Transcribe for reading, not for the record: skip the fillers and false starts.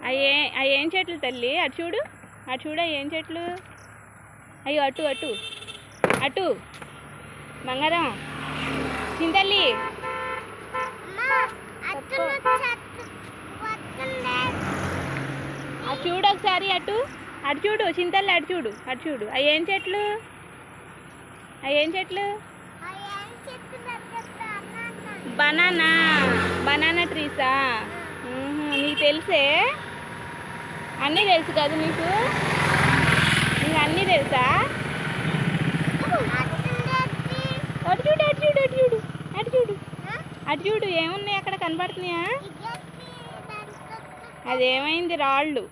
అవి ఏం చెట్లు తల్లి? అటు చూడు, అటు చూడు, అవి ఏం చెట్లు? అయ్యో అటు అటు అటు బంగారం చింతల్లి అటు చూడు ఒకసారి, అటు అటు చూడు చింతల్లి, అటు చూడు, అటు చూడు. అవి ఏం చెట్లు? అవి ఏం చెట్లు? Banana, banana Teresa? నీకు తెలుసే? అన్నీ తెలుసు కదా నీకు? నీకు అన్నీ తెలుసా? అటు చూడు, అటు చూడు, అటు చూడు, అటు చూడు, అటు చూడు. ఏమున్నాయి అక్కడ కనబడుతున్నాయా? అదేమైంది? రాళ్ళు.